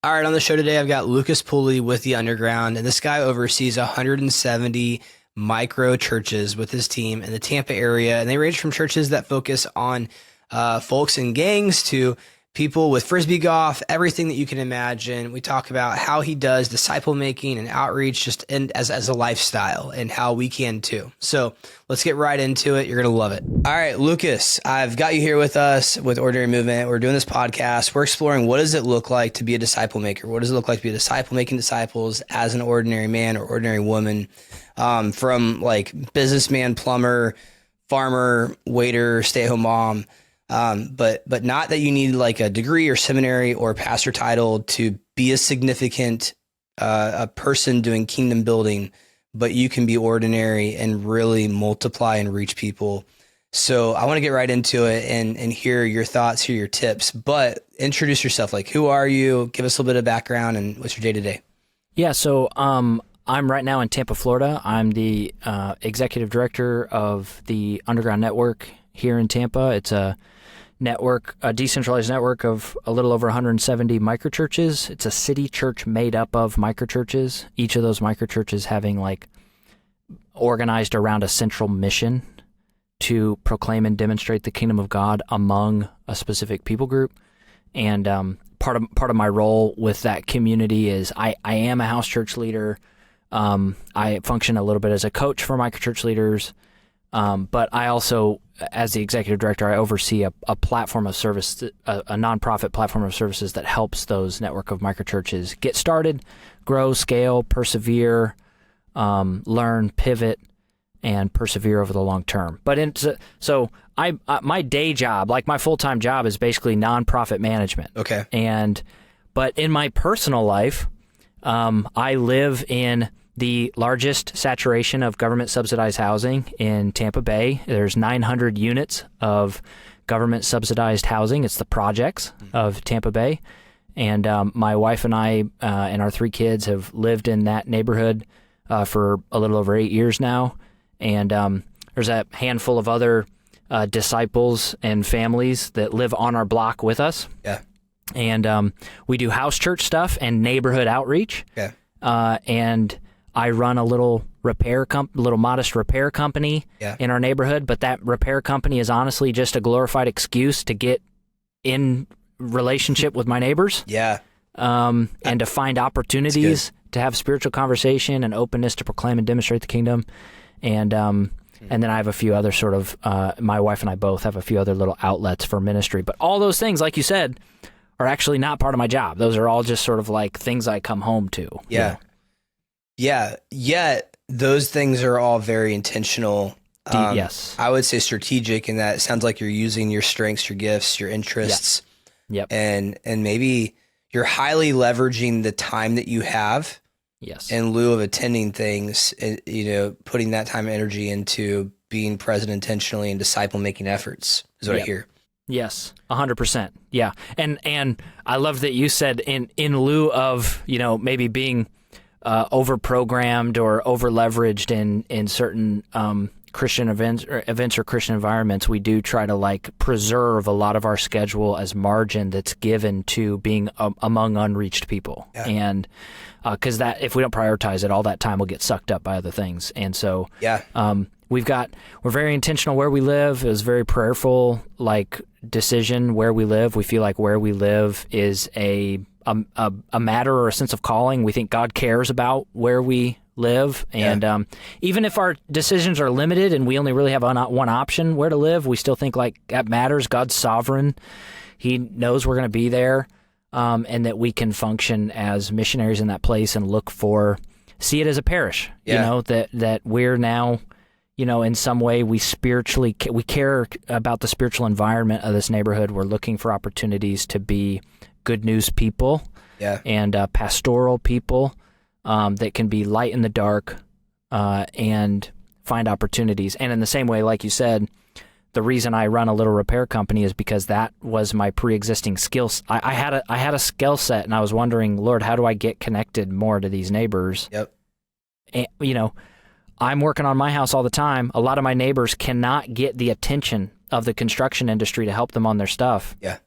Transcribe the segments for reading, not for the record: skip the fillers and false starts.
All right, on the show today, I've got Lucas Pulley with the Underground, and this guy oversees 170 micro churches with his team in the Tampa area, and they range from churches that focus on folks in gangs to people with Frisbee golf, everything that you can imagine. We talk about how he does disciple making and outreach just as a lifestyle and how we can too. So let's get right into it. You're going to love it. All right, Lucas, I've got you here with us with Ordinary Movement. We're doing this podcast. We're exploring what does it look like to be a disciple maker? What does it look like to be a disciple making disciples as an ordinary man or ordinary woman, from like businessman, plumber, farmer, waiter, stay-at-home mom. But not that you need like a degree or seminary or pastor title to be a significant a person doing kingdom building, but you can be ordinary and really multiply and reach people. So I want to get right into it and hear your thoughts, hear your tips, but introduce yourself. Like, who are you? Give us a little bit of background and what's your day to day? Yeah. So, I'm right now in Tampa, Florida. I'm the executive director of the Underground Network here in Tampa. It's a network, a decentralized network of a little over 170 microchurches. It's a city church made up of microchurches. Each of those microchurches having like organized around a central mission to proclaim and demonstrate the kingdom of God among a specific people group. And part of my role with that community is I am a house church leader. I function a little bit as a coach for microchurch leaders. But I also, as the executive director, I oversee a platform of service, a nonprofit platform of services that helps those network of microchurches get started, grow, scale, persevere, learn, pivot, and persevere over the long term. But so my day job, like my full-time job, is basically nonprofit management. Okay. But in my personal life, I live in the largest saturation of government-subsidized housing in Tampa Bay. There's 900 units of government-subsidized housing. It's the projects of Tampa Bay. And my wife and I and our 3 kids have lived in that neighborhood for a little over 8 years now. And there's a handful of other disciples and families that live on our block with us. Yeah. And we do house church stuff and neighborhood outreach. Yeah. And I run a little modest repair company in our neighborhood, but that repair company is honestly just a glorified excuse to get in relationship with my neighbors. Yeah. And to find opportunities to have spiritual conversation and openness to proclaim and demonstrate the kingdom. And then I have a few other sort of, my wife and I both have a few other little outlets for ministry. But all those things, like you said, are actually not part of my job. Those are all just sort of like things I come home to. Yeah. You know? Yeah. Yet those things are all very intentional. Yes. I would say strategic in that it sounds like you're using your strengths, your gifts, your interests. Yep. And maybe you're highly leveraging the time that you have. Yes. In lieu of attending things, putting that time and energy into being present intentionally and disciple making efforts is what I hear. Yes, 100%. Yeah. And I love that you said in lieu of, maybe being over-programmed or over-leveraged in certain Christian events or Christian environments, we do try to like preserve a lot of our schedule as margin that's given to being among unreached people. Yeah. And because that if we don't prioritize it, all that time will get sucked up by other things. And so we're very intentional where we live. It was a very prayerful like decision where we live. We feel like where we live is a matter or a sense of calling. We think God cares about where we live. And even if our decisions are limited and we only really have one option where to live, we still think like that matters. God's sovereign. He knows we're going to be there, and that we can function as missionaries in that place and see it as a parish, that we're now, in some way we care about the spiritual environment of this neighborhood. We're looking for opportunities to be good news people and pastoral people that can be light in the dark and find opportunities. And in the same way, like you said, the reason I run a little repair company is because that was my pre-existing skills. I had a skill set, and I was wondering, Lord, how do I get connected more to these neighbors? Yep. And, I'm working on my house all the time. A lot of my neighbors cannot get the attention of the construction industry to help them on their stuff. Yeah.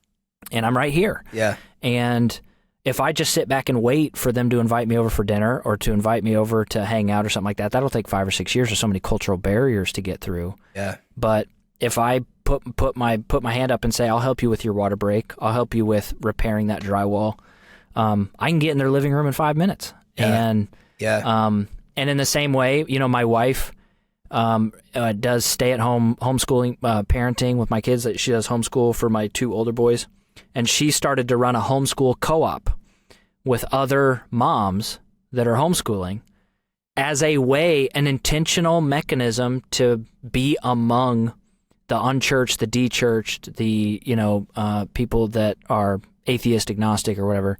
And I'm right here. Yeah. And if I just sit back and wait for them to invite me over for dinner or to invite me over to hang out or something like that, that'll take 5 or 6 years. There's so many cultural barriers to get through. Yeah. But if I put my hand up and say, I'll help you with your water break, I'll help you with repairing that drywall, I can get in their living room in 5 minutes. Yeah. And in the same way, my wife does stay-at-home homeschooling, parenting with my kids. She does homeschool for my 2 older boys. And she started to run a homeschool co-op with other moms that are homeschooling as a way, an intentional mechanism to be among the unchurched, the de-churched, the, people that are atheist, agnostic, or whatever.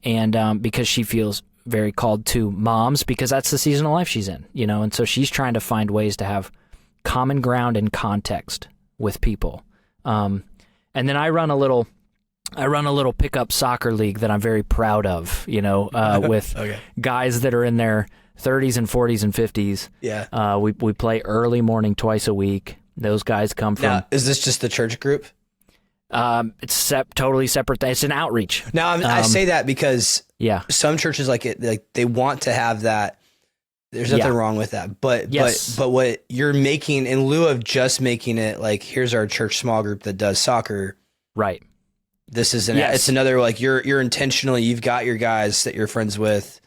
And because she feels very called to moms, because that's the season of life she's in, and so she's trying to find ways to have common ground and context with people. And then I run a little pickup soccer league that I'm very proud of, with Okay. guys that are in their 30s and 40s and 50s. Yeah. We play early morning twice a week. Those guys come from. Now, is this just the church group? It's totally separate. It's an outreach. Now, I say that because Yeah. some churches like it, like they want to have that. There's nothing wrong with that, but Yes. but what you're making in lieu of just making it like, here's our church small group that does soccer. Right. This is Yes. it's another, like, you're intentionally, you've got your guys that you're friends with,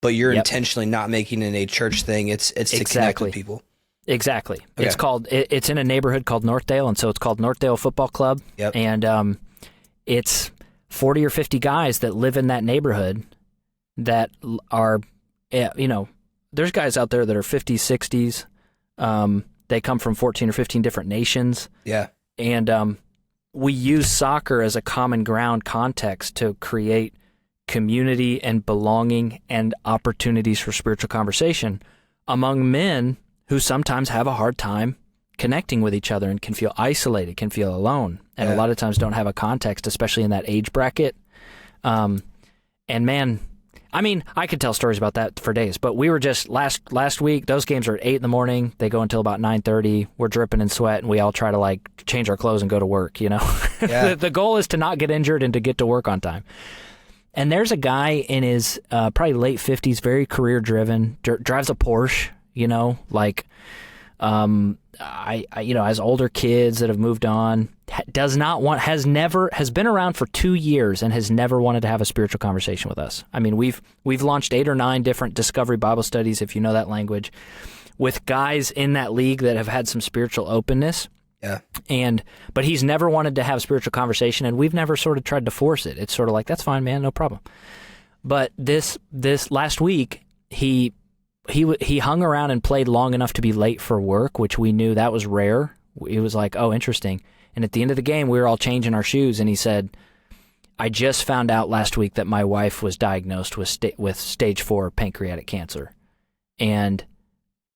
but you're intentionally not making it a church thing. It's to connect with people. Exactly. Okay. It's in a neighborhood called Northdale, and so it's called Northdale Football Club. Yep. And it's 40 or 50 guys that live in that neighborhood that are, there's guys out there that are 50s, 60s. They come from 14 or 15 different nations. Yeah. And we use soccer as a common ground context to create community and belonging and opportunities for spiritual conversation among men who sometimes have a hard time connecting with each other and can feel isolated, can feel alone, and a lot of times don't have a context, especially in that age bracket. And man, I mean, I could tell stories about that for days, but we were just last week, those games are at 8 a.m. They go until about 9:30. We're dripping in sweat, and we all try to change our clothes and go to work, Yeah. The goal is to not get injured and to get to work on time. And there's a guy in his probably late 50s, very career driven, drives a Porsche, has older kids that have moved on, has been around for 2 years and has never wanted to have a spiritual conversation with us. I mean, we've launched 8 or 9 different Discovery Bible studies, if you know that language, with guys in that league that have had some spiritual openness. Yeah. But he's never wanted to have a spiritual conversation, and we've never sort of tried to force it. It's sort of like, that's fine, man, no problem. But this last week, he hung around and played long enough to be late for work, which we knew that was rare. It was like, oh, interesting. And at the end of the game, we were all changing our shoes, and he said, I just found out last week that my wife was diagnosed with stage 4 pancreatic cancer. And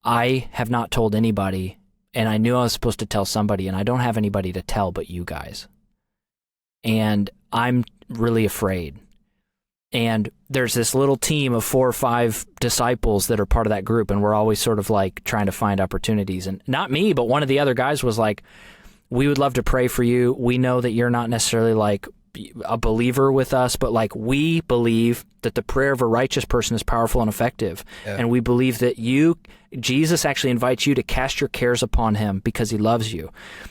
I have not told anybody, and I knew I was supposed to tell somebody, and I don't have anybody to tell but you guys. And I'm really afraid. And there's this little team of 4 or 5 disciples that are part of that group, and we're always sort of like trying to find opportunities. And not me, but one of the other guys was like, we would love to pray for you. We know that you're not necessarily like a believer with us, but like we believe that the prayer of a righteous person is powerful and effective. Yeah. And we believe that Jesus actually invites you to cast your cares upon him because he loves you.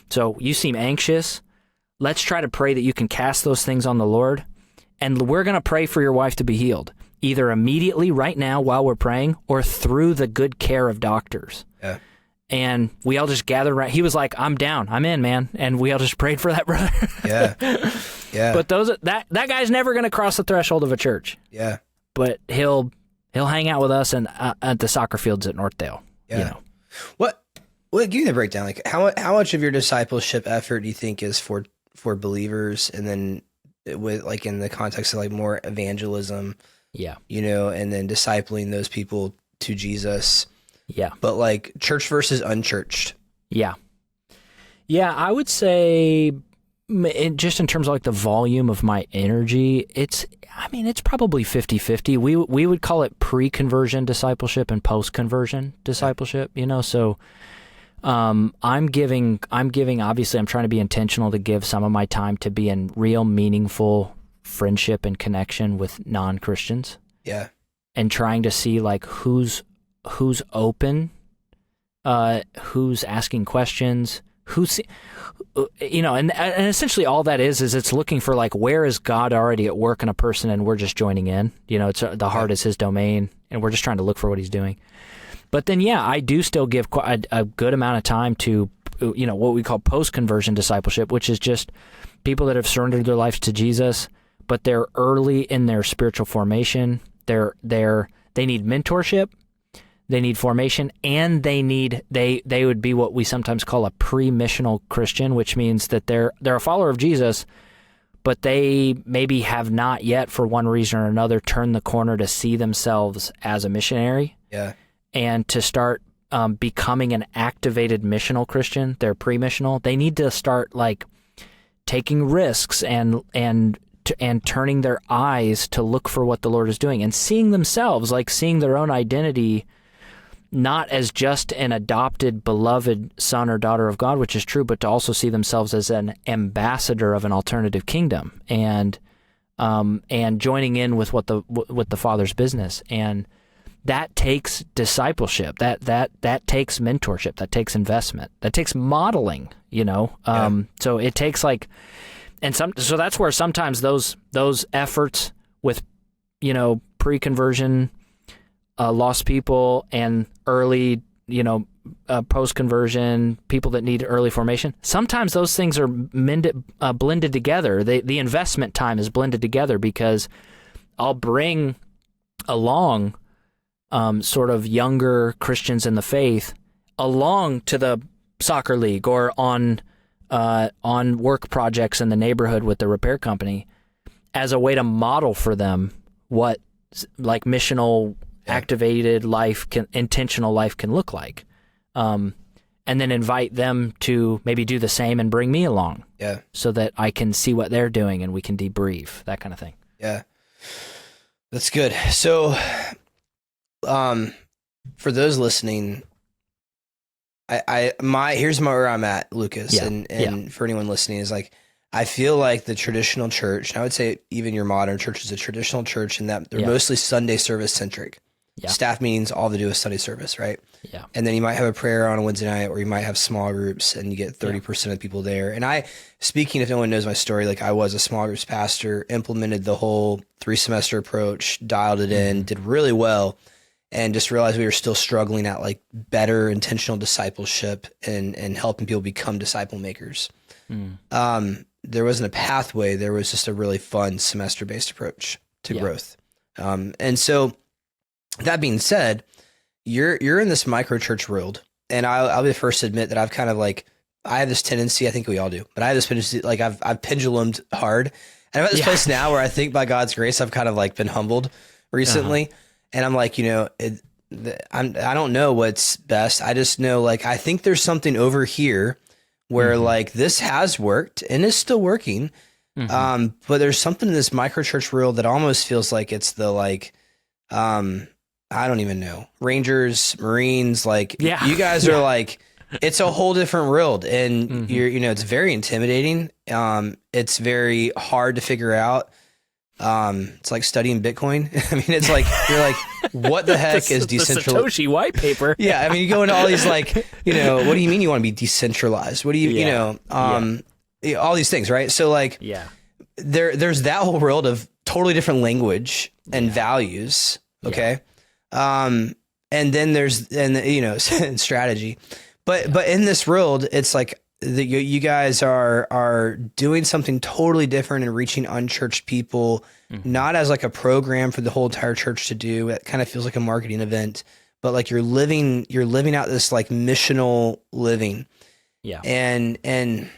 So you seem anxious. Let's try to pray that you can cast those things on the Lord. And we're going to pray for your wife to be healed, either immediately right now while we're praying or through the good care of doctors. Yeah. And we all just gathered around. He was like, I'm down. I'm in, man. And we all just prayed for that brother. Yeah. Yeah. But that guy's never going to cross the threshold of a church. Yeah. But he'll hang out with us and at the soccer fields at Northdale. Yeah. What give me the breakdown. Like how much of your discipleship effort do you think is for believers, and then with like in the context of like more evangelism, and then discipling those people to Jesus. Yeah. But like church versus unchurched. Yeah. Yeah, I would say just in terms of like the volume of my energy, it's probably 50-50. We would call it pre-conversion discipleship and post-conversion discipleship, so I'm giving, obviously I'm trying to be intentional to give some of my time to be in real meaningful friendship and connection with non-Christians. Yeah. And trying to see like who's open, who's asking questions, who's, and essentially all that is it's looking for like, where is God already at work in a person and we're just joining in. It's the heart is his domain and we're just trying to look for what he's doing. But then, I do still give quite a good amount of time to, what we call post-conversion discipleship, which is just people that have surrendered their lives to Jesus, but they're early in their spiritual formation. They need mentorship, they need formation, and they would be what we sometimes call a pre-missional Christian, which means that they're a follower of Jesus, but they maybe have not yet, for one reason or another, turned the corner to see themselves as a missionary. Yeah. And to start becoming an activated missional Christian. They're pre-missional. They need to start like taking risks and turning their eyes to look for what the Lord is doing and seeing themselves, like seeing their own identity, not as just an adopted, beloved son or daughter of God, which is true, but to also see themselves as an ambassador of an alternative kingdom and joining in with what the Father's business. And that takes discipleship. That takes mentorship. That takes investment. That takes modeling. So it takes like, so that's where sometimes those efforts with pre-conversion lost people and early post-conversion people that need early formation. Sometimes those things are blended together. The investment time is blended together because I'll bring along sort of younger Christians in the faith along to the soccer league or on work projects in the neighborhood with the repair company as a way to model for them what like missional activated life intentional life can look like. And then invite them to maybe do the same and bring me along. Yeah. So that I can see what they're doing and we can debrief, that kind of thing. Yeah. That's good. So, for those listening, here's where I'm at, Lucas, and for anyone listening is like, I feel like the traditional church, and I would say even your modern church is a traditional church in that they're mostly Sunday service centric. Yeah. Staff meetings, all they do is Sunday service, right? Yeah. And then you might have a prayer on a Wednesday night, or you might have small groups, and you get 30% of the people there. And speaking, if no one knows my story, like I was a small groups pastor, implemented the whole 3-semester approach, dialed it in, did really well, and just realized we were still struggling at like better intentional discipleship and helping people become disciple makers. There wasn't a pathway. There was just a really fun semester-based approach to growth. And so that being said, you're in this micro church world, and I'll be the first to admit that I've kind of like, I have this tendency, I think we all do, but I have this tendency, like I've pendulumed hard. And I'm at this place now where I think by God's grace, I've kind of like been humbled recently. And I'm like, I don't know what's best. I just know, like, I think there's something over here where like this has worked and is still working. But there's something in this micro church world that almost feels like it's the like, I don't even know, Rangers, Marines, like you guys are like, it's a whole different world, and it's very intimidating. It's very hard to figure out. It's like studying Bitcoin. I mean, it's like, you're like, what the heck is decentralized? The Satoshi white paper. Yeah. I mean, you go into all these like, what do you mean you want to be decentralized? What do you, all these things, right? So like, there's that whole world of totally different language and values. Okay. And then there's, strategy, but in this world, it's like you guys are doing something totally different and reaching unchurched people, not as like a program for the whole entire church to do. It kind of feels like a marketing event, but like you're living out this like missional living. Yeah. And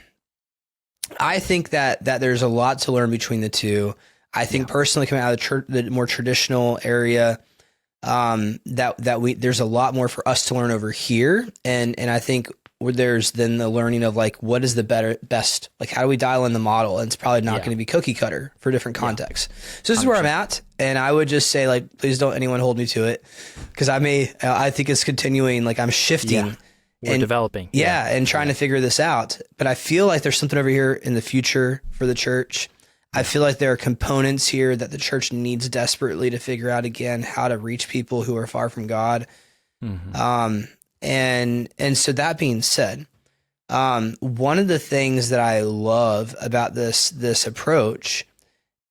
I think that there's a lot to learn between the two. I think personally coming out of the church, the more traditional area, there's a lot more for us to learn over here. And I think there's then the learning of like, what is the best, like how do we dial in the model? And it's probably not going to be cookie cutter for different contexts. So this is where I'm at. And I would just say like, please don't anyone hold me to it. Cause I think it's continuing, like I'm shifting and developing. And trying to figure this out. But I feel like there's something over here in the future for the church. I feel like there are components here that the church needs desperately to figure out again how to reach people who are far from God. And so that being said, one of the things that I love about this approach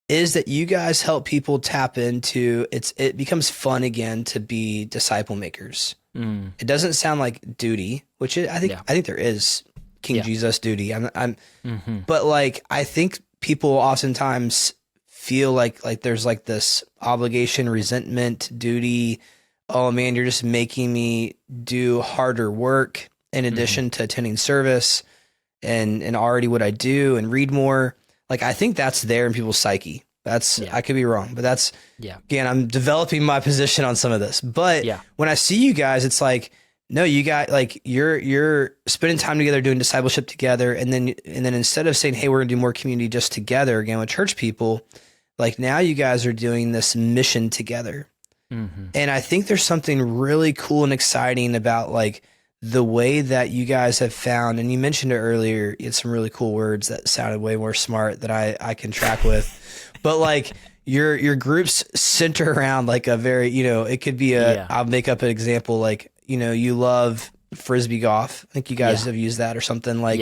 is that you guys help people tap into it becomes fun again to be disciple makers. It doesn't sound like duty, which I think there is King Jesus duty. But like, I think people oftentimes feel like there's like this obligation, resentment, duty. Oh man, you're just making me do harder work in addition to attending service and already what I do and read more. Like, I think that's there in people's psyche. I could be wrong, but that's, again, I'm developing my position on some of this, but when I see you guys, it's like, no, you got like, you're spending time together doing discipleship together. And then instead of saying, hey, we're gonna do more community just together again with church people, like now you guys are doing this mission together. And I think there's something really cool and exciting about like the way that you guys have found, and you mentioned it earlier, it's some really cool words that sounded way more smart that I can track with, but like your groups center around like a very, it could be I'll make up an example, like, you love Frisbee golf. I think you guys have used that or something like,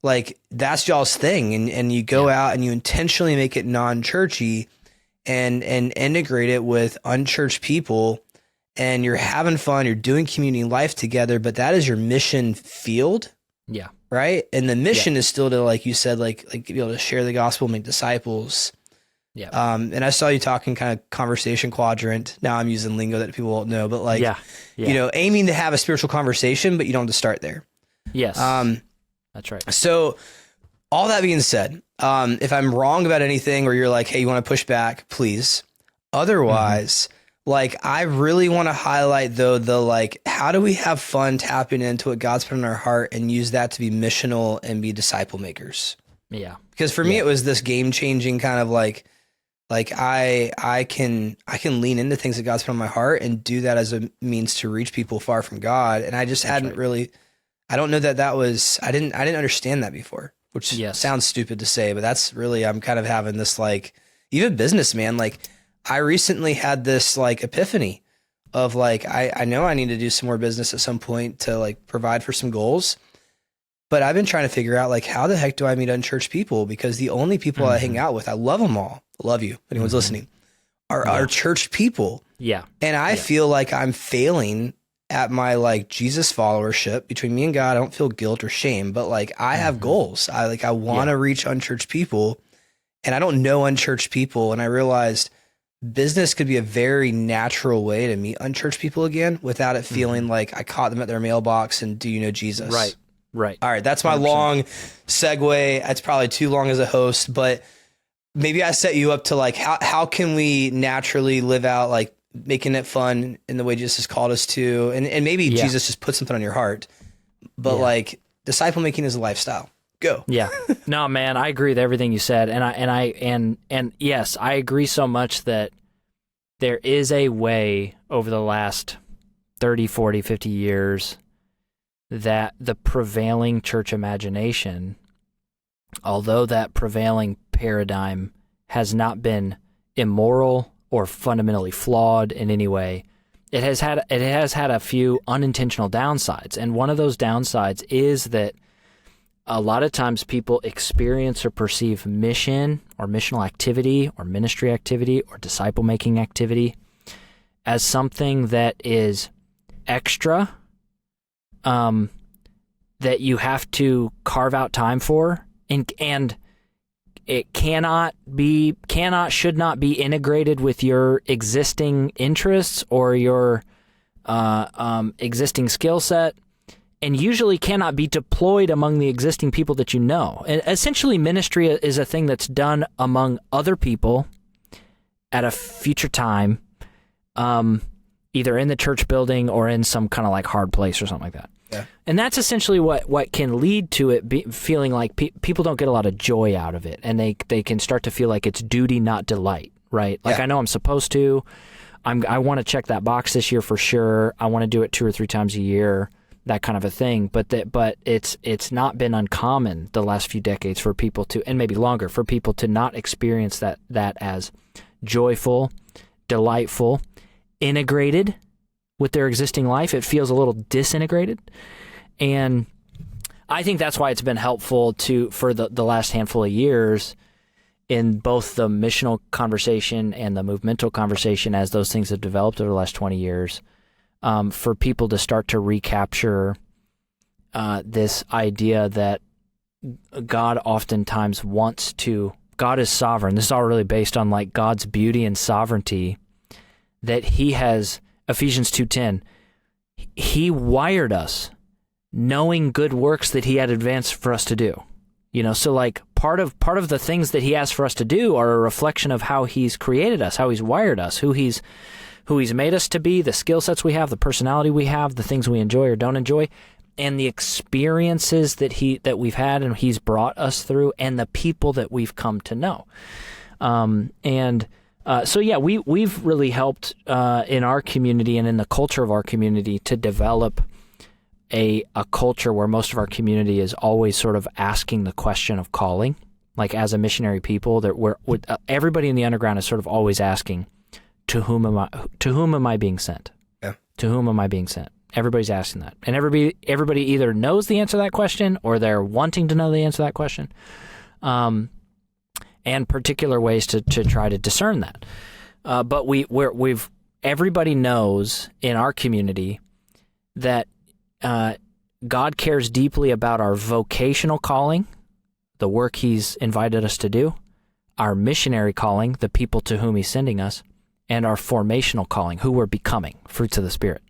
like that's y'all's thing. And you go out and you intentionally make it non-churchy and integrate it with unchurched people, and you're having fun, you're doing community life together, but that is your mission field. Yeah. Right. And the mission is still to, like you said, like be able to share the gospel, make disciples. Yeah. And I saw you talking kind of conversation quadrant. Now I'm using lingo that people won't know, but like, aiming to have a spiritual conversation, but you don't have to start there. Yes. That's right. So all that being said, if I'm wrong about anything or you're like, hey, you want to push back, please. Otherwise, like, I really want to highlight though, like, how do we have fun tapping into what God's put in our heart and use that to be missional and be disciple makers? Yeah. Because for me, it was this game changing kind of like I can lean into things that God's put on my heart and do that as a means to reach people far from God. And I just hadn't really, I don't know that was, I didn't understand that before, which sounds stupid to say, but that's really, I'm kind of having this, like, even businessman, like I recently had this like epiphany of like, I know I need to do some more business at some point to like provide for some goals, but I've been trying to figure out like, how the heck do I meet unchurched people? Because the only people I hang out with, I love them all. I love you. If anyone's listening, are church people. Yeah. And I feel like I'm failing at my like Jesus followership between me and God. I don't feel guilt or shame, but like I have goals. I want to reach unchurched people, and I don't know unchurched people. And I realized business could be a very natural way to meet unchurched people again without it feeling like I caught them at their mailbox and do you know Jesus? Right. Right. All right. That's my 100%. Long segue. It's probably too long as a host, but maybe I set you up to like, how can we naturally live out like making it fun in the way Jesus has called us to, and maybe Jesus just put something on your heart, but like disciple making is a lifestyle. Go. Yeah. No, man, I agree with everything you said. And yes, I agree so much that there is a way over the last 30, 40, 50 years that the prevailing church imagination, although that prevailing paradigm has not been immoral or fundamentally flawed in any way, it has had a few unintentional downsides. And one of those downsides is that a lot of times people experience or perceive mission or missional activity or ministry activity or disciple-making activity as something that is extra, that you have to carve out time for, and it should not be integrated with your existing interests or your existing skill set, and usually cannot be deployed among the existing people that you know. And essentially, ministry is a thing that's done among other people at a future time, either in the church building or in some kind of like hard place or something like that. Yeah. And that's essentially what can lead to it feeling like people don't get a lot of joy out of it, and they can start to feel like it's duty, not delight, right? Like, I know I'm supposed to. I want to check that box this year for sure. I want to do it 2 or 3 times a year. that kind of a thing. But it's not been uncommon the last few decades for people to, and maybe longer, for people to not experience that as joyful, delightful, integrated with their existing life. It feels a little disintegrated. And I think that's why it's been helpful for the last handful of years in both the missional conversation and the movemental conversation, as those things have developed over the last 20 years, for people to start to recapture this idea that God oftentimes wants to, God is sovereign. This is all really based on like God's beauty and sovereignty, that he has, Ephesians 2:10, he wired us knowing good works that he had advanced for us to do. So like part of the things that he has for us to do are a reflection of how he's created us, how he's wired us, who he's made us to be, the skill sets we have, the personality we have, the things we enjoy or don't enjoy, and the experiences that we've had and he's brought us through, and the people that we've come to know. We've really helped in our community and in the culture of our community to develop a culture where most of our community is always sort of asking the question of calling. Like as a missionary people, that everybody in the underground is sort of always asking, to whom am I being sent? Yeah. To whom am I being sent? Everybody's asking that. And everybody either knows the answer to that question or they're wanting to know the answer to that question. And particular ways to try to discern that. But everybody knows in our community that God cares deeply about our vocational calling, the work he's invited us to do, our missionary calling, the people to whom he's sending us, and our formational calling, who we're becoming, fruits of the Spirit.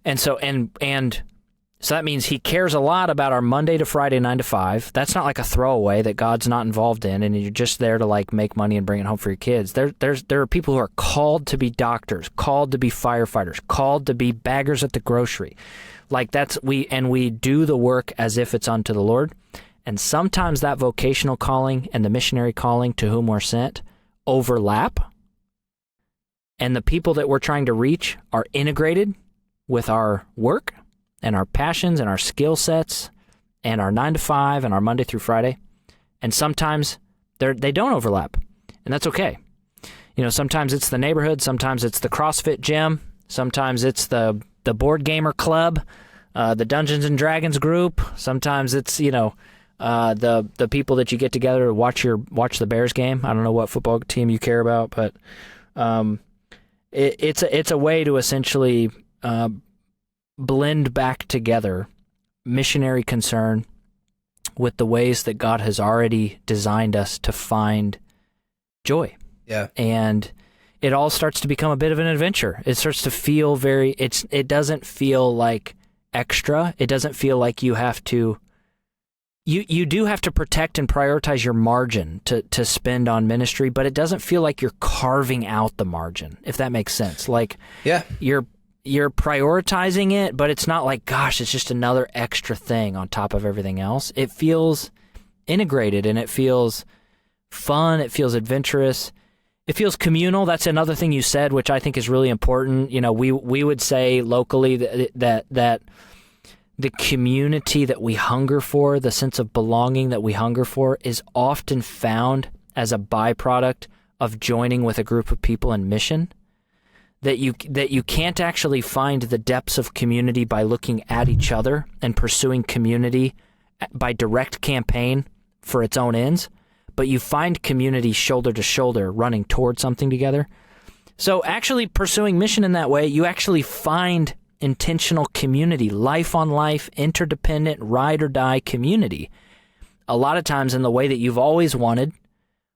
And so that means he cares a lot about our Monday to Friday 9 to 5. That's not like a throwaway that God's not involved in, and you're just there to like make money and bring it home for your kids. There are people who are called to be doctors, called to be firefighters, called to be baggers at the grocery. Like we do the work as if it's unto the Lord. And sometimes that vocational calling and the missionary calling to whom we're sent overlap. And the people that we're trying to reach are integrated with our work and our passions and our skill sets and our 9 to 5 and our Monday through Friday. And sometimes they don't overlap, and that's okay. Sometimes it's the neighborhood, sometimes it's the CrossFit gym, sometimes it's the board gamer club, the Dungeons and Dragons group, sometimes it's the people that you get together to watch the Bears game. I don't know what football team you care about, but it's a way to essentially blend back together missionary concern with the ways that God has already designed us to find joy. Yeah. And it all starts to become a bit of an adventure. It starts to feel it doesn't feel like extra. It doesn't feel like you have to, you do have to protect and prioritize your margin to spend on ministry, but it doesn't feel like you're carving out the margin, if that makes sense. Like, yeah, you're prioritizing it, but it's not like, gosh, it's just another extra thing on top of everything else. It feels integrated, and it feels fun. It feels adventurous. It feels communal. That's another thing you said, which I think is really important. We would say locally that the community that we hunger for, the sense of belonging that we hunger for, is often found as a byproduct of joining with a group of people in mission. That you can't actually find the depths of community by looking at each other and pursuing community by direct campaign for its own ends, but you find community shoulder to shoulder running towards something together. So actually pursuing mission in that way, you actually find intentional community, life on life, interdependent, ride or die community. A lot of times in the way that you've always wanted,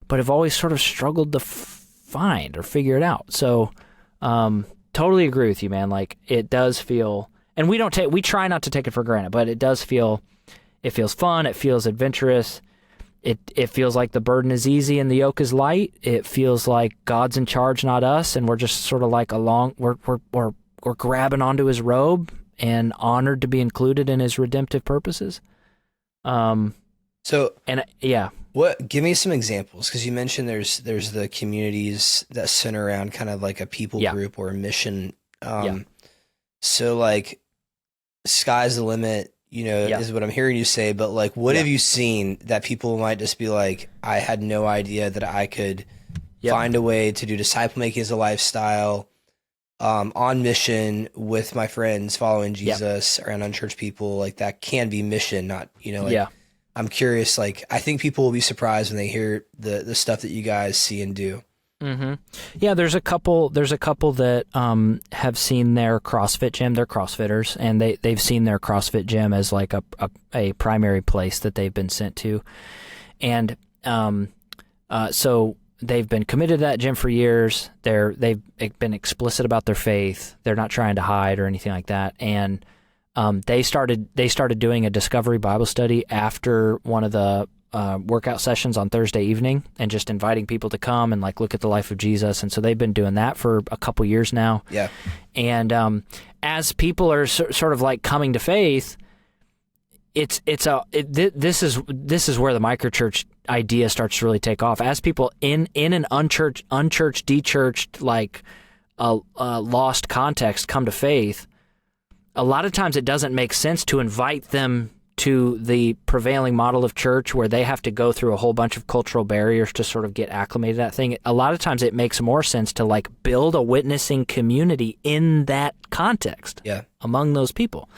but have always sort of struggled to find or figure it out. So totally agree with you, man. Like, it does feel, and we try not to take it for granted, but it does feel, it feels fun. It feels adventurous. It feels like the burden is easy and the yoke is light. It feels like God's in charge, not us. And we're just sort of like we're grabbing onto his robe and honored to be included in his redemptive purposes. Give me some examples, because you mentioned there's the communities that center around kind of like a people group or a mission. So like, sky's the limit, is what I'm hearing you say. But like, what have you seen that people might just be like, I had no idea that I could find a way to do disciple making as a lifestyle, on mission with my friends, following Jesus around unchurched people. Like that can be mission, not, I'm curious. Like, I think people will be surprised when they hear the stuff that you guys see and do. Mm-hmm. Yeah, there's a couple that have seen their CrossFit gym. They're CrossFitters, and they've seen their CrossFit gym as like a primary place that they've been sent to, and so they've been committed to that gym for years. They've been explicit about their faith. They're not trying to hide or anything like that, and they started doing a discovery Bible study after one of the workout sessions on Thursday evening, and just inviting people to come and like look at the life of Jesus. And so they've been doing that for a couple years now. Yeah. And as people are sort of like coming to faith, this is where the microchurch idea starts to really take off. As people in an unchurched, dechurched, like a lost context come to faith, a lot of times it doesn't make sense to invite them to the prevailing model of church where they have to go through a whole bunch of cultural barriers to sort of get acclimated to that thing. A lot of times it makes more sense to like build a witnessing community in that context among those people.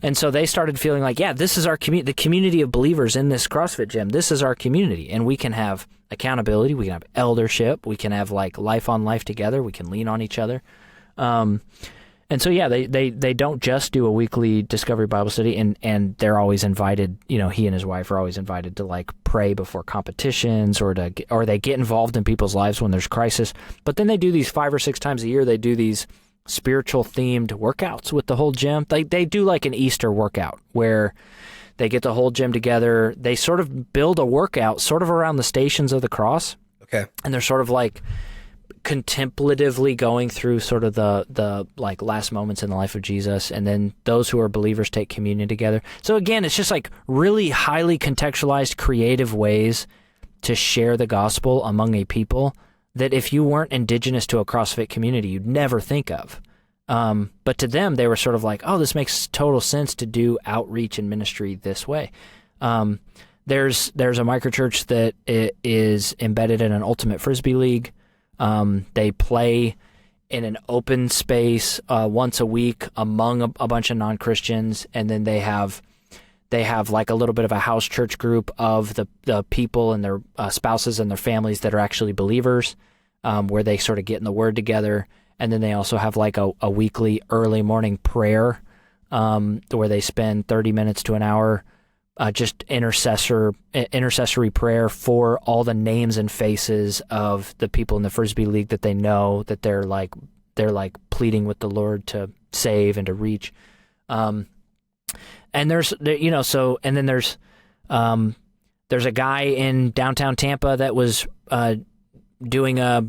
And so they started feeling like, this is our community, the community of believers in this CrossFit gym. This is our community, and we can have accountability, we can have eldership, we can have like life on life together, we can lean on each other. And so, they don't just do a weekly discovery Bible study, and they're always invited, he and his wife are always invited to like pray before competitions or they get involved in people's lives when there's crisis. But then they do these 5 or 6 times a year, they do these spiritual themed workouts with the whole gym. They do like an Easter workout where they get the whole gym together. They sort of build a workout sort of around the Stations of the Cross. Okay. And they're sort of like contemplatively going through sort of the like last moments in the life of Jesus, and then those who are believers take communion together. So again, it's just like really highly contextualized, creative ways to share the gospel among a people that if you weren't indigenous to a CrossFit community, you'd never think of. But to them, they were sort of like, oh, this makes total sense to do outreach and ministry this way. There's a microchurch that is embedded in an ultimate Frisbee league. They play in an open space once a week among a bunch of non-Christians, and then they have like a little bit of a house church group of the people and their spouses and their families that are actually believers, where they sort of get in the Word together. And then they also have like a weekly early morning prayer where they spend 30 minutes to an hour just intercessory prayer for all the names and faces of the people in the Frisbee League that they know, that they're like pleading with the Lord to save and to reach. And there's a guy in downtown Tampa that was doing a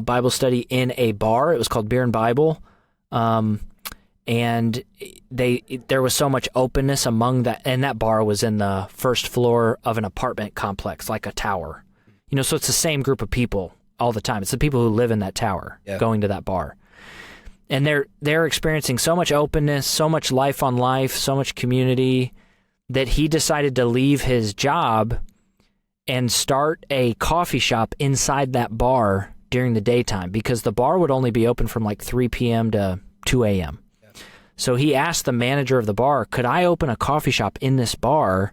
Bible study in a bar. It was called Beer and Bible. And there was so much openness among that, and that bar was in the first floor of an apartment complex, like a tower. So it's the same group of people all the time. It's the people who live in that tower going to that bar. And they're experiencing so much openness, so much life on life, so much community, that he decided to leave his job and start a coffee shop inside that bar during the daytime, because the bar would only be open from like 3 p.m. to 2 a.m. So he asked the manager of the bar, could I open a coffee shop in this bar,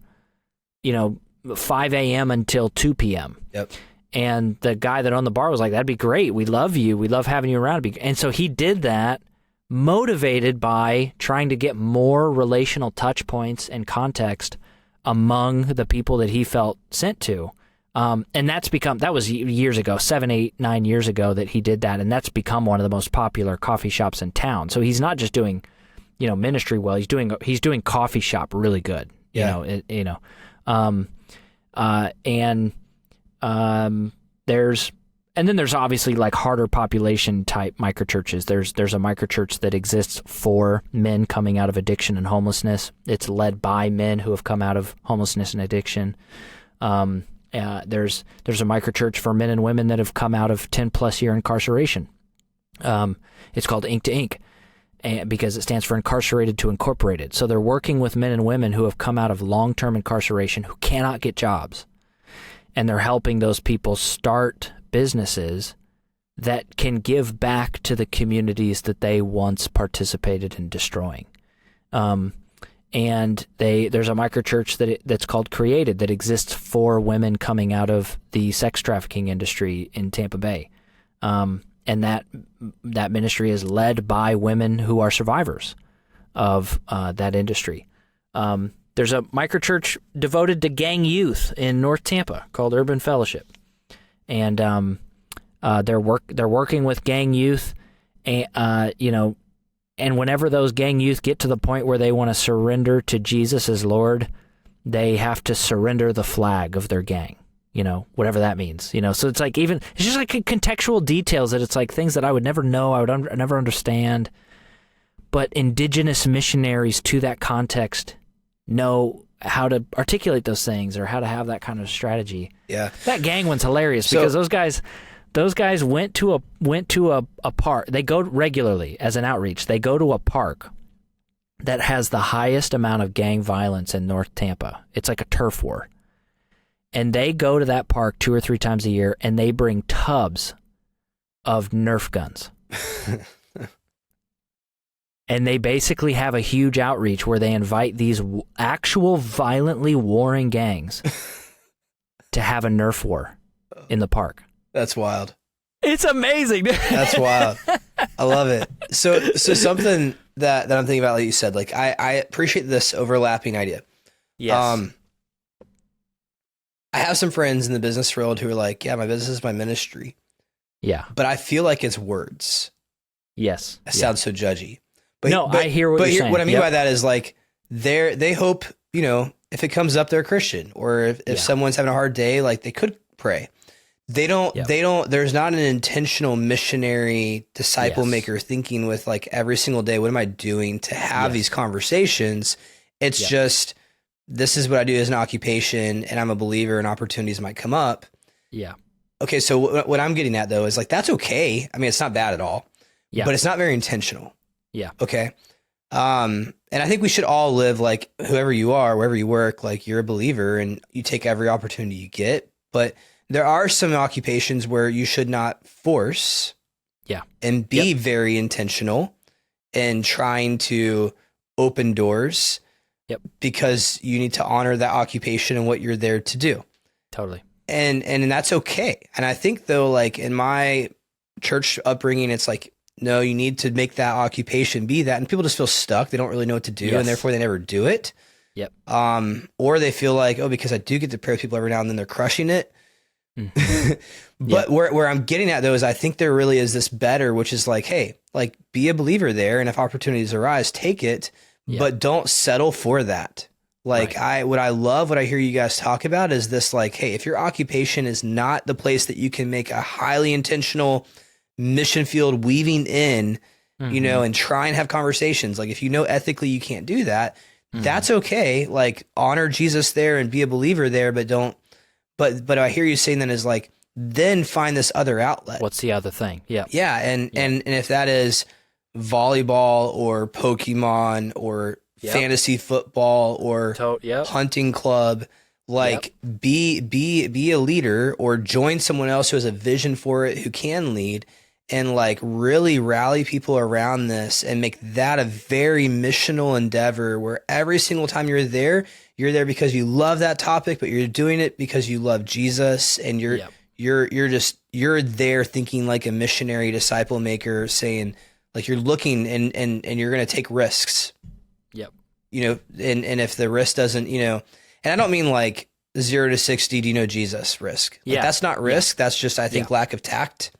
5 a.m. until 2 p.m.? Yep. And the guy that owned the bar was like, that'd be great. We love you. We love having you around. And so he did that, motivated by trying to get more relational touch points and context among the people that he felt sent to. And that was years ago, 7, 8, 9 years ago that he did that. And that's become one of the most popular coffee shops in town. So he's not just doing ministry well, he's doing coffee shop really good. There's obviously like harder population type microchurches. There's a microchurch that exists for men coming out of addiction and homelessness. It's led by men who have come out of homelessness and addiction. There's a microchurch for men and women that have come out of 10 plus year incarceration. It's called Ink to Ink. and because it stands for incarcerated to incorporated. So they're working with men and women who have come out of long-term incarceration who cannot get jobs. And they're helping those people start businesses that can give back to the communities that they once participated in destroying. And there's a microchurch that's called Created that exists for women coming out of the sex trafficking industry in Tampa Bay. And that ministry is led by women who are survivors of that industry. There's a microchurch devoted to gang youth in North Tampa called Urban Fellowship, and they're working with gang youth, and and whenever those gang youth get to the point where they want to surrender to Jesus as Lord, they have to surrender the flag of their gang. Whatever that means, so it's like it's just like contextual details that it's like things that I would never know, I would never understand. But indigenous missionaries to that context know how to articulate those things or how to have that kind of strategy. Yeah. That gang one's hilarious because those guys went to a park. They go regularly as an outreach. They go to a park that has the highest amount of gang violence in North Tampa. It's like a turf war. And they go to that park 2 or 3 times a year, and they bring tubs of Nerf guns. And they basically have a huge outreach where they invite these actual violently warring gangs to have a Nerf war in the park. That's wild. It's amazing. That's wild. I love it. So something that I'm thinking about, like you said, like I appreciate this overlapping idea. Yes. I have some friends in the business world who are like, yeah, my business is my ministry. Yeah. But I feel like it's words. Yes. It sounds so judgy. But, no, I hear what you're saying. What I mean by that is like they hope, if it comes up, they're a Christian, or if someone's having a hard day, like they could pray. There's not an intentional missionary disciple maker thinking with like every single day, what am I doing to have these conversations? It's just, this is what I do as an occupation, and I'm a believer, and opportunities might come up. Yeah. Okay, so what I'm getting at, though, is like, that's okay. I mean, it's not bad at all, but it's not very intentional. Yeah. Okay. And I think we should all live like whoever you are, wherever you work, like you're a believer, and you take every opportunity you get. But there are some occupations where you should not force and be very intentional in trying to open doors. Because you need to honor that occupation and what you're there to do. Totally. And that's okay. And I think though, like in my church upbringing, it's like, no, you need to make that occupation be that. And people just feel stuck. They don't really know what to do, and therefore they never do it. Yep. Or they feel like, because I do get to pray with people every now and then, they're crushing it. Mm-hmm. But where I'm getting at though is I think there really is this better, which is like, hey, like be a believer there. And if opportunities arise, take it. But don't settle for that. Like what I hear you guys talk about is this, like, hey, if your occupation is not the place that you can make a highly intentional mission field weaving in, and try and have conversations. Like if ethically you can't do that, that's okay. Like honor Jesus there and be a believer there, but I hear you saying then is like, then find this other outlet. What's the other thing? Yeah. Yeah. And if that is volleyball or Pokemon or fantasy football or hunting club, like be a leader or join someone else who has a vision for it, who can lead, and like really rally people around this and make that a very missional endeavor where every single time you're there because you love that topic, but you're doing it because you love Jesus, and you're there thinking like a missionary disciple maker, saying like you're looking and you're going to take risks. Yep. And if the risk doesn't, and I don't mean like 0 to 60, do you know Jesus risk? Like, that's not risk. That's just, I think, lack of tact.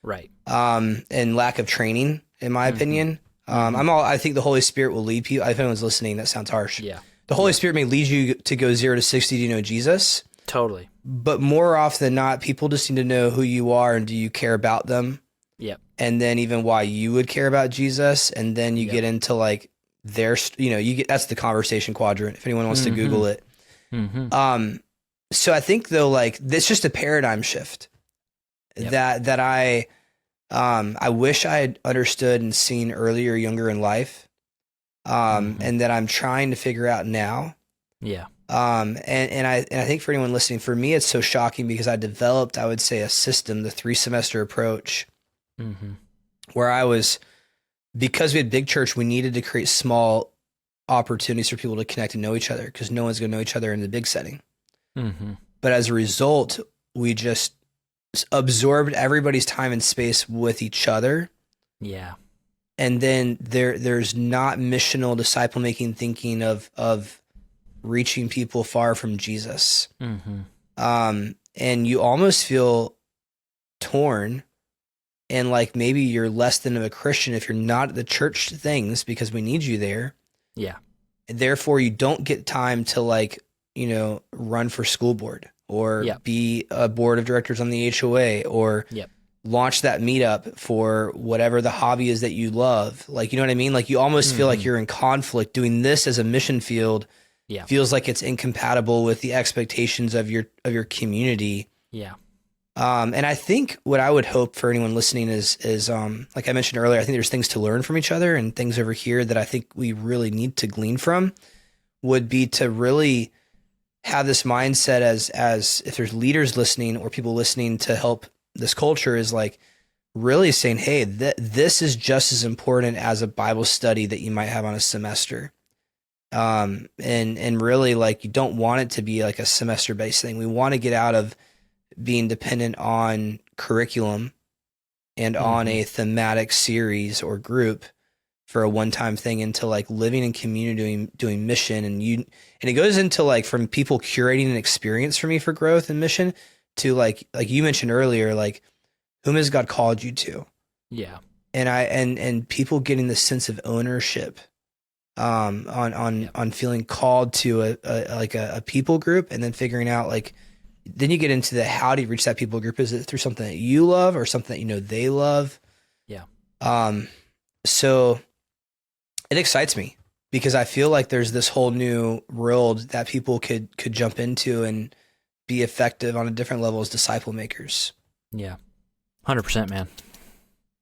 Right. And lack of training, in my opinion. I think the Holy Spirit will lead people. If anyone's listening, that sounds harsh. Yeah. The Holy Spirit may lead you to go 0 to 60, do you know Jesus? Totally. But more often than not, people just need to know who you are and do you care about them? Yep. And then even why you would care about Jesus. And then you get into like that's the conversation quadrant, if anyone wants to Google it. So I think though, like, it's just a paradigm shift that I wish I had understood and seen earlier, younger in life, and that I'm trying to figure out now. Yeah. And I think for anyone listening, for me, it's so shocking because I developed, I would say, a system, the 3-semester approach, where because we had big church, we needed to create small opportunities for people to connect and know each other, because no one's going to know each other in the big setting. But as a result, we just absorbed everybody's time and space with each other. Yeah. And then there's not missional disciple making thinking of reaching people far from Jesus. And you almost feel torn, and like maybe you're less than a Christian if you're not at the church things, because we need you there. Yeah. Therefore, you don't get time to run for school board, or be a board of directors on the HOA, or launch that meetup for whatever the hobby is that you love. Like, you know what I mean? Like, you almost feel like you're in conflict. Doing this as a mission field feels like it's incompatible with the expectations of your community. Yeah. And I think what I would hope for anyone listening is like I mentioned earlier, I think there's things to learn from each other, and things over here that I think we really need to glean from would be to really have this mindset as if there's leaders listening or people listening to help this culture, is like really saying, hey, this is just as important as a Bible study that you might have on a semester. And really, like, you don't want it to be like a semester based thing. We want to get out of being dependent on curriculum and on a thematic series or group for a one-time thing, into like living in community, doing mission. And it goes into like from people curating an experience for me for growth and mission to like you mentioned earlier, like, whom has God called you to? Yeah. And people getting the sense of ownership, on feeling called to a people group, and then figuring out, like, then you get into the, how do you reach that people group? Is it through something that you love or something that they love? Yeah. So it excites me because I feel like there's this whole new world that people could jump into and be effective on a different level as disciple makers. Yeah. 100%, man.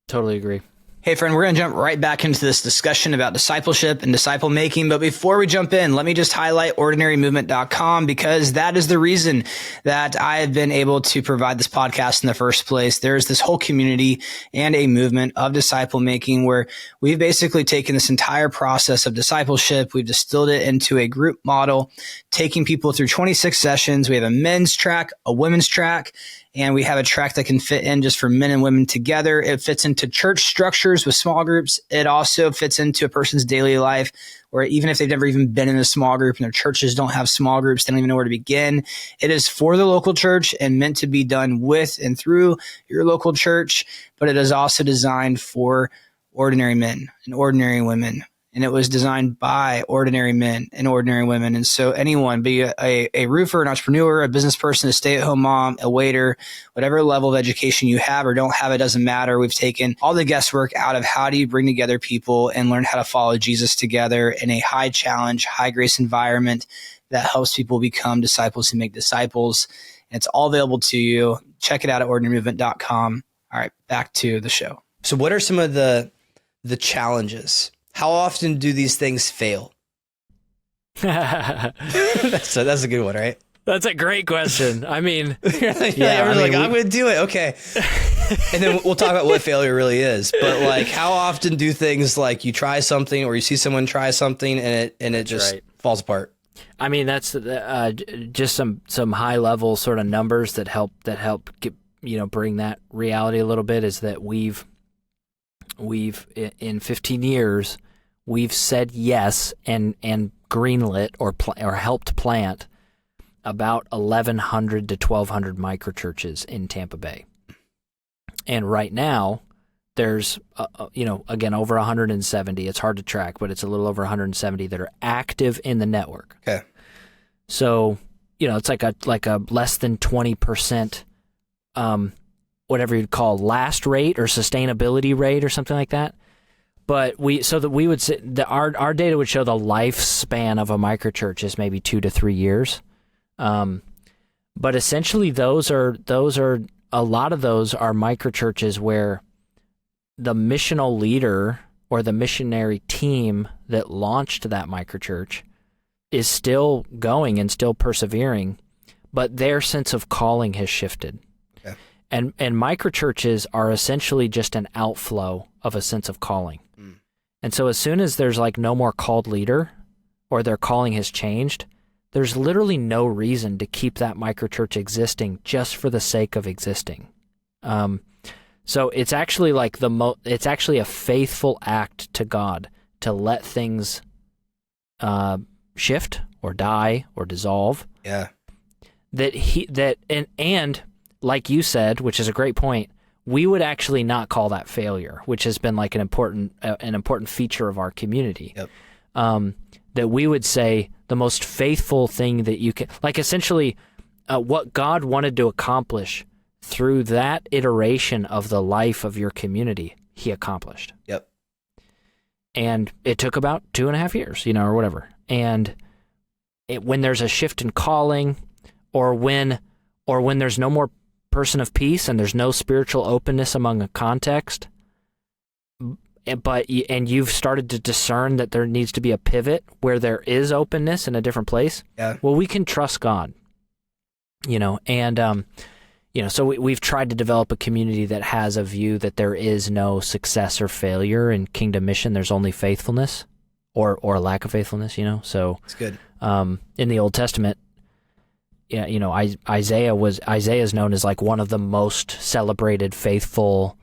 Totally agree. Hey, friend, we're going to jump right back into this discussion about discipleship and disciple making. But before we jump in, let me just highlight ordinarymovement.com, because that is the reason that I have been able to provide this podcast in the first place. There's this whole community and a movement of disciple making where we've basically taken this entire process of discipleship. We've distilled it into a group model, taking people through 26 sessions. We have a men's track, a women's track, and we have a track that can fit in just for men and women together. It fits into church structures with small groups. It also fits into a person's daily life, where even if they've never even been in a small group and their churches don't have small groups, they don't even know where to begin. It is for the local church and meant to be done with and through your local church, but it is also designed for ordinary men and ordinary women. And it was designed by ordinary men and ordinary women. And so anyone, be a roofer, an entrepreneur, a business person, a stay-at-home mom, a waiter, whatever level of education you have or don't have, it doesn't matter. We've taken all the guesswork out of how do you bring together people and learn how to follow Jesus together in a high challenge, high grace environment that helps people become disciples who make disciples. And it's all available to you. Check it out at ordinarymovement.com. All right, back to the show. So what are some of the challenges? How often do these things fail? That's a good one, right? That's a great question. I mean, I'm going to do it. Okay. And then we'll talk about what failure really is. But like, how often do things, like, you try something or you see someone try something and it just falls apart? I mean, that's just some high level sort of numbers that help get, bring that reality a little bit, is that we've in 15 years, we've said yes and greenlit or helped plant about 1,100 to 1,200 microchurches in Tampa Bay. And right now, there's, again, over 170. It's hard to track, but it's a little over 170 that are active in the network. Okay. So, it's like a less than 20%, whatever you'd call last rate or sustainability rate or something like that. But we would say that our data would show the lifespan of a microchurch is maybe 2 to 3 years. But essentially those are a lot of those are microchurches where the missional leader or the missionary team that launched that microchurch is still going and still persevering, but their sense of calling has shifted. Yeah. And microchurches are essentially just an outflow of a sense of calling. Mm. And so as soon as there's like no more called leader or their calling has changed, there's literally no reason to keep that microchurch existing just for the sake of existing. So it's actually like it's actually a faithful act to God to let things shift or die or dissolve. Yeah. And like you said, which is a great point, we would actually not call that failure, which has been like an important feature of our community. Yep. That we would say the most faithful thing that you can, like essentially what God wanted to accomplish through that iteration of the life of your community, he accomplished. Yep. And it took about 2.5 years, or whatever. And when there's a shift in calling, or when there's no more person of peace and there's no spiritual openness among a context, and you've started to discern that there needs to be a pivot where there is openness in a different place. Yeah. Well, we can trust God, and so we've tried to develop a community that has a view that there is no success or failure in kingdom mission. There's only faithfulness or lack of faithfulness, So it's good. In the Old Testament, Isaiah is known as like one of the most celebrated faithful,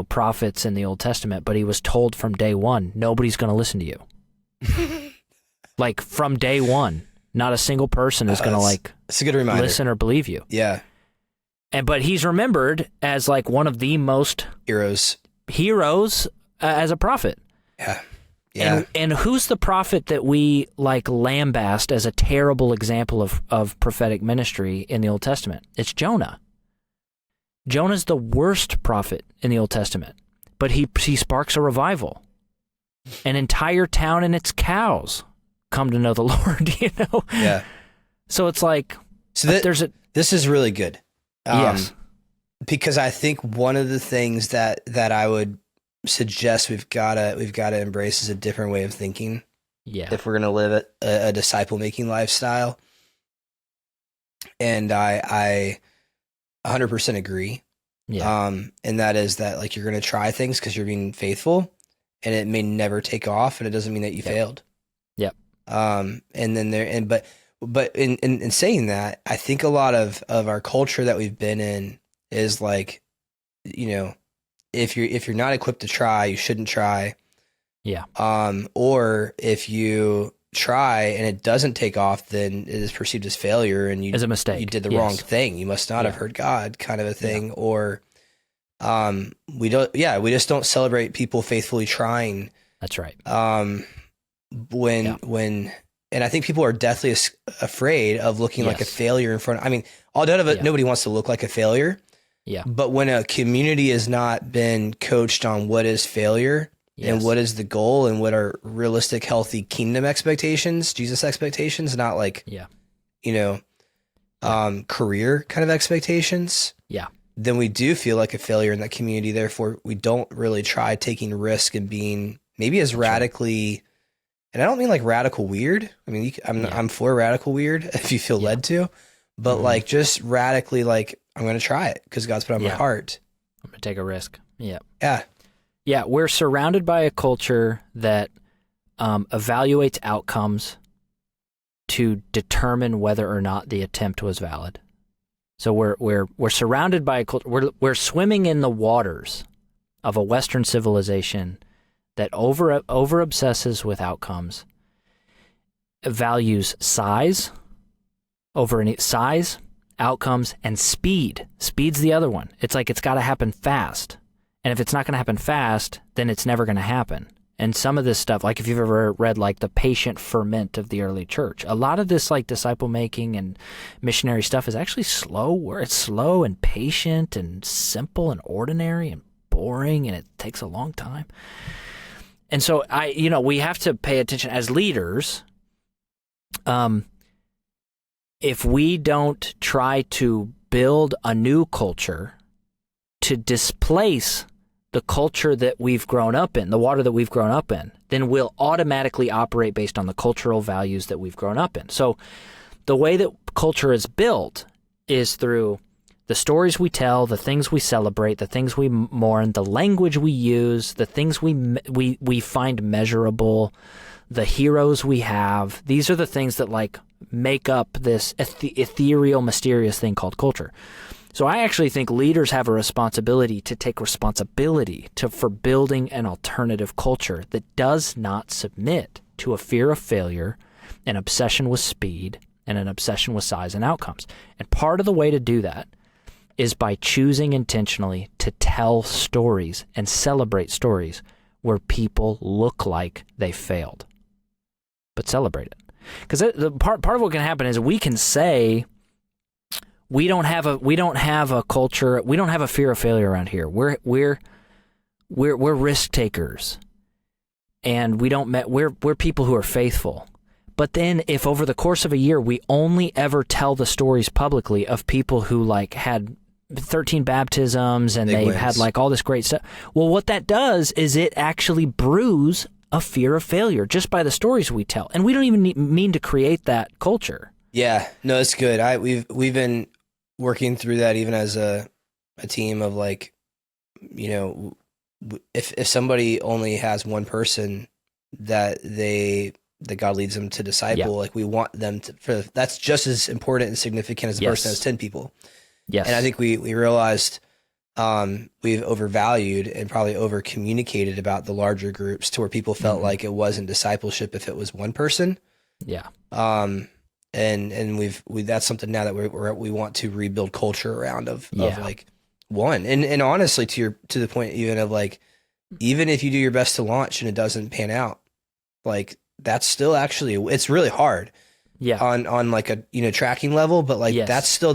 prophets in the Old Testament, but he was told from day one, nobody's going to listen to you. Like from day one, not a single person is going to it's a good reminder. Listen or believe you. Yeah. But he's remembered as like one of the most heroes as a prophet. Yeah. Yeah. And who's the prophet that we like lambast as a terrible example of prophetic ministry in the Old Testament? It's Jonah. Jonah's the worst prophet in the Old Testament, but he sparks a revival. An entire town and its cows come to know the Lord, Yeah. So it's like, this is really good. Yes. Because I think one of the things that I would suggest we've got to embrace is a different way of thinking. Yeah. If we're going to live a disciple making lifestyle. And I 100% agree. Yeah. And that is that like you're going to try things because you're being faithful, and it may never take off, and it doesn't mean that you failed. Yep. And then but in saying that, I think a lot of our culture that we've been in is like, if you're not equipped to try, you shouldn't try. Yeah. Or if you try and it doesn't take off, then it is perceived as failure, and as a mistake. You did the wrong thing. You must not have heard God, kind of a thing. Yeah. Or we just don't celebrate people faithfully trying. That's right. And I think people are deathly afraid of looking like a failure in front. I mean, nobody wants to look like a failure. Yeah. But when a community has not been coached on what is failure and what is the goal and what are realistic, healthy kingdom expectations, Jesus expectations, not like, career kind of expectations. Yeah. Then we do feel like a failure in that community. Therefore, we don't really try taking risk and being maybe as radically. And I don't mean like radical weird. I mean, I'm for radical weird if you feel led to, but like just radically like, I'm going to try it because God's put on my heart. I'm going to take a risk. Yeah. Yeah. Yeah. We're surrounded by a culture that evaluates outcomes to determine whether or not the attempt was valid. So we're surrounded by a culture. We're swimming in the waters of a Western civilization that over obsesses with outcomes, values size, outcomes, and speed. Speed's the other one. It's like it's got to happen fast. And if it's not going to happen fast, then it's never going to happen. And some of this stuff, like if you've ever read like the patient ferment of the early church, a lot of this like disciple making and missionary stuff is actually slow, where it's slow and patient and simple and ordinary and boring, and it takes a long time. And so we have to pay attention as leaders. If we don't try to build a new culture to displace replace the culture that we've grown up in, the water that we've grown up in, then we'll automatically operate based on the cultural values that we've grown up in. So the way that culture is built is through the stories we tell, the things we celebrate, the things we mourn, the language we use, the things we find measurable, the heroes we have. These are the things that like make up this ethereal, mysterious thing called culture. So I actually think leaders have a responsibility to take responsibility for building an alternative culture that does not submit to a fear of failure, an obsession with speed, and an obsession with size and outcomes. And part of the way to do that is by choosing intentionally to tell stories and celebrate stories where people look like they failed, but celebrate it. Because the part of what can happen is we can say, we don't have a culture. We don't have a fear of failure around here. We're risk takers, and we're people who are faithful. But then, if over the course of a year we only ever tell the stories publicly of people who like had 13 baptisms and they've had like all this great stuff, well, what that does is it actually brews a fear of failure just by the stories we tell, and we don't even mean to create that culture. Yeah, no, it's good. We've been working through that even as a team of like, you know, if somebody only has one person that God leads them to disciple, like we want them to, that's just as important and significant as a person that has 10 people. Yes. And I think we realized we've overvalued and probably over communicated about the larger groups to where people felt like it wasn't discipleship if it was one person. Yeah. And we've that's something now that we want to rebuild culture around of like one. And honestly, to the point even of like, even if you do your best to launch and it doesn't pan out, like that's still actually, it's really hard. Yeah. On like a, you know, tracking level, but like that's still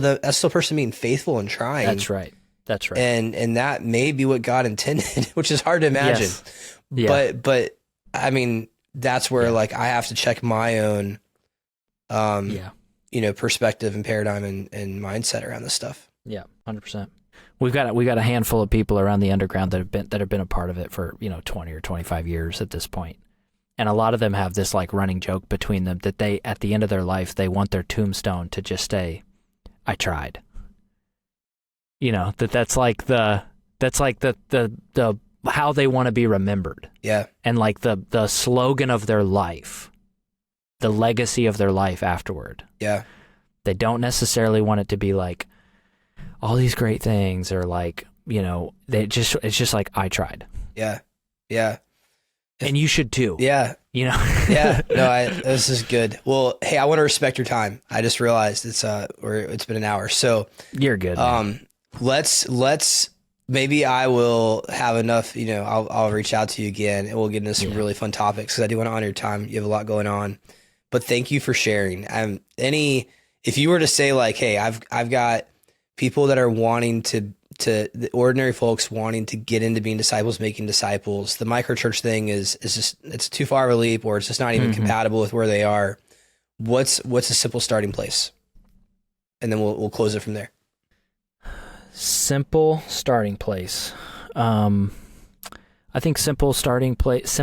person being faithful and trying. That's right. And that may be what God intended, which is hard to imagine. Yes. Yeah. But I mean, that's where like I have to check my own you know, perspective and paradigm and mindset around this stuff. Yeah, 100%. We've got a handful of people around the underground that have been a part of it for, you know, 20 or 25 years at this point. And a lot of them have this like running joke between them that they, at the end of their life, they want their tombstone to just say, "I tried." You know, that's like the how they want to be remembered. Yeah. And like the slogan of their life, the legacy of their life afterward. Yeah. They don't necessarily want it to be like all these great things, or like, you know, it's just like, "I tried." Yeah. Yeah. And you should too. Yeah. You know? Yeah. No, this is good. Well, hey, I want to respect your time. I just realized it's been an hour. So you're good. Let's maybe I will have enough, you know, I'll reach out to you again and we'll get into some really fun topics, because I do want to honor your time. You have a lot going on, but thank you for sharing. If you were to say like, hey, I've got people that are wanting to the ordinary folks wanting to get into being disciples, making disciples, the microchurch thing is just, it's too far of a leap, or it's just not even compatible with where they are. What's a simple starting place? And then we'll close it from there. Simple starting place. I think simplest starting place,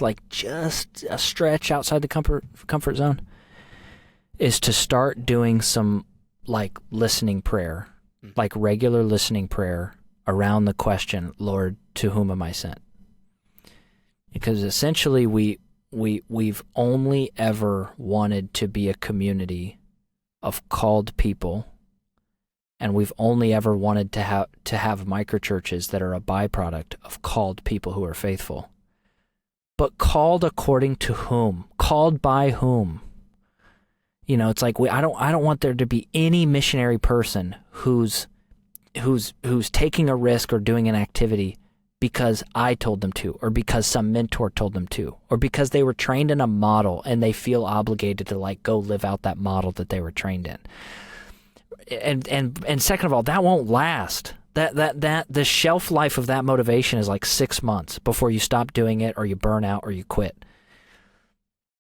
like just a stretch outside the comfort zone, is to start doing some like listening prayer, like regular listening prayer around the question, "Lord, to whom am I sent?" Because essentially we've only ever wanted to be a community of called people, and we've only ever wanted to have microchurches that are a byproduct of called people who are faithful. But called according to whom? Called by whom? You know, it's like I don't want there to be any missionary person who's taking a risk or doing an activity because I told them to, or because some mentor told them to, or because they were trained in a model and they feel obligated to like go live out that model that they were trained in. And second of all, that won't last. That the shelf life of that motivation is like 6 months before you stop doing it, or you burn out, or you quit.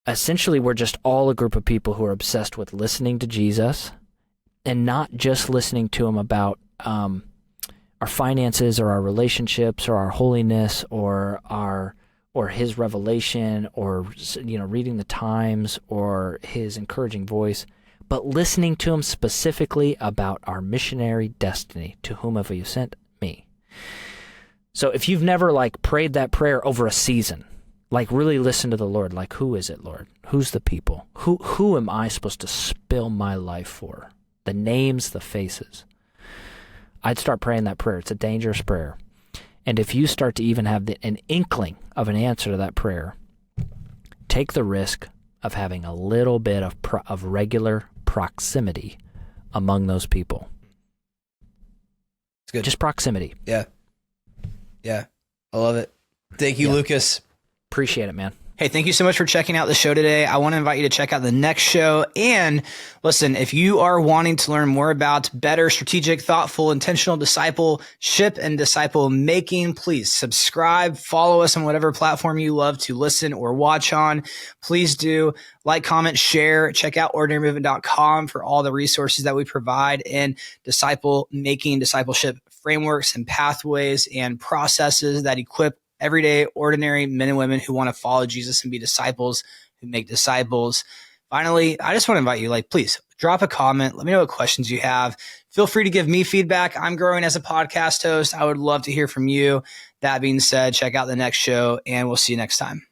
Essentially, we're just all a group of people who are obsessed with listening to Jesus, and not just listening to him about our finances or our relationships or our holiness or his revelation or, reading the Times or his encouraging voice, but listening to him specifically about our missionary destiny. To whom have you sent me? So if you've never prayed that prayer over a season, really listen to the Lord, who is it, Lord? Who's the people? Who am I supposed to spill my life for? The names, the faces. I'd start praying that prayer. It's a dangerous prayer. And if you start to even have an inkling of an answer to that prayer, take the risk of having a little bit of regular proximity among those people. It's good. Just proximity. Yeah. Yeah. I love it. Thank you, Lucas. Appreciate it, man. Hey, thank you so much for checking out the show today. I want to invite you to check out the next show. And listen, if you are wanting to learn more about better, strategic, thoughtful, intentional discipleship and disciple making, please subscribe, follow us on whatever platform you love to listen or watch on. Please do like, comment, share. Check out ordinarymovement.com for all the resources that we provide in disciple making, discipleship frameworks and pathways and processes that equip everyday, ordinary men and women who want to follow Jesus and be disciples, who make disciples. Finally, I just want to invite you, please drop a comment. Let me know what questions you have. Feel free to give me feedback. I'm growing as a podcast host. I would love to hear from you. That being said, check out the next show and we'll see you next time.